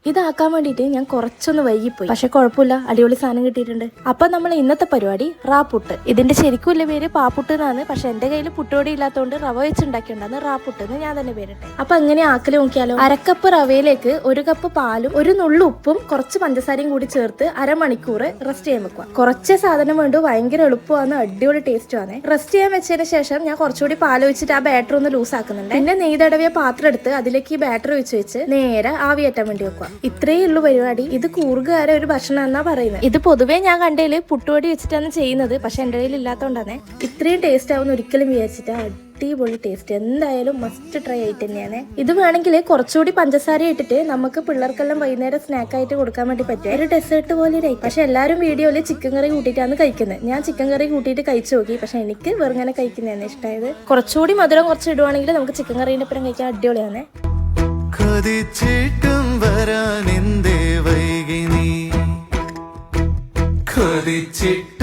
ഇതാക്കാൻ വേണ്ടിയിട്ട് ഞാൻ കുറച്ചൊന്ന് വൈകിപ്പോയി, പക്ഷെ കുഴപ്പമില്ല, അടിപൊളി സാധനം കിട്ടിയിട്ടുണ്ട്. അപ്പൊ നമ്മൾ ഇന്നത്തെ പരിപാടി റാപ്പുട്ട്. ഇതിന്റെ ശരിക്കുള്ള പേര് പാപ്പുട്ട് എന്നാണ്, പക്ഷെ എന്റെ കയ്യിൽ പുട്ടുപൊടി ഇല്ലാത്തതുകൊണ്ട് റവ വെച്ചുണ്ടാക്കിയുണ്ടാന്ന് റാപ്പുട്ട് എന്ന് ഞാൻ തന്നെ പേരിട്ടെ. അപ്പൊ എങ്ങനെ ആക്കല് നോക്കിയാലോ. അരക്കപ്പ് റവയിലേക്ക് 1 കപ്പ് പാലും 1 നുള്ളു ഉപ്പും കുറച്ച് പഞ്ചസാരയും കൂടി ചേർത്ത് അരമണിക്കൂർ റെസ്റ്റ് ചെയ്യാൻ വെക്കുക. കുറച്ച് സാധനം വേണ്ടു, ഭയങ്കര എളുപ്പമാണ്, അടിപൊളി ടേസ്റ്റുമാണ്. റെസ്റ്റ് ചെയ്യാൻ വെച്ചതിന് ശേഷം ഞാൻ കുറച്ചുകൂടി പാൽ ഒഴിച്ചിട്ട് ആ ബാറ്റർ ഒന്ന് ലൂസ് ആക്കുന്നുണ്ട്. പിന്നെ നെയ്തടവിയ പാത്രം എടുത്ത് അതിലേക്ക് ഈ ബാറ്റർ ഒഴിച്ച് വെച്ച് നേരെ ആവിയേറ്റാൻ വേണ്ടി വെക്കുക. ഇത്രയേ ഉള്ളൂ പരിപാടി. ഇത് കൂർഗുകാരെ ഒരു ഭക്ഷണം എന്നാ പറയുന്നത്. ഇത് പൊതുവേ ഞാൻ കണ്ടതിൽ പുട്ടുപൊടി വെച്ചിട്ടാണ് ചെയ്യുന്നത്, പക്ഷെ എന്റെ കയ്യിൽ ഇല്ലാത്തതുകൊണ്ടാണ്. ഇത്രയും ടേസ്റ്റ് ആവുന്ന ഒരിക്കലും വിചാരിച്ചിട്ട് അടിപൊളി ടേസ്റ്റ്, എന്തായാലും മസ്റ്റ് ട്രൈ ആയിട്ട് തന്നെയാണ്. ഇത് വേണമെങ്കിൽ കുറച്ചുകൂടി പഞ്ചസാര ഇട്ടിട്ട് നമുക്ക് പിള്ളേർക്കെല്ലാം വൈകുന്നേരം സ്നാക്ക് ആയിട്ട് കൊടുക്കാൻ വേണ്ടി പറ്റും. ഒരു ഡെസേർട്ട് പോലെ ഒരു പക്ഷെ എല്ലാവരും വീഡിയോയിൽ ചിക്കൻ കറി കൂട്ടിയിട്ടാണ് കഴിക്കുന്നത്. ഞാൻ ചിക്കൻ കറി കൂട്ടിയിട്ട് കഴിച്ചു നോക്കി, പക്ഷെ എനിക്ക് വെറുങ്ങനെ കഴിക്കുന്നതാണ് ഇഷ്ടമായത്. കുറച്ചുകൂടി മധുരം കുറച്ച് ഇടുവാണെങ്കിൽ നമുക്ക് ചിക്കൻ കറീൻ്റെ ഒപ്പം കഴിക്കാൻ അടിപൊളിയാണ്. കൊതിച്ചിട്ടും വരാൻ എന്തേ വൈകി നീ കൊതിച്ചിട്ട്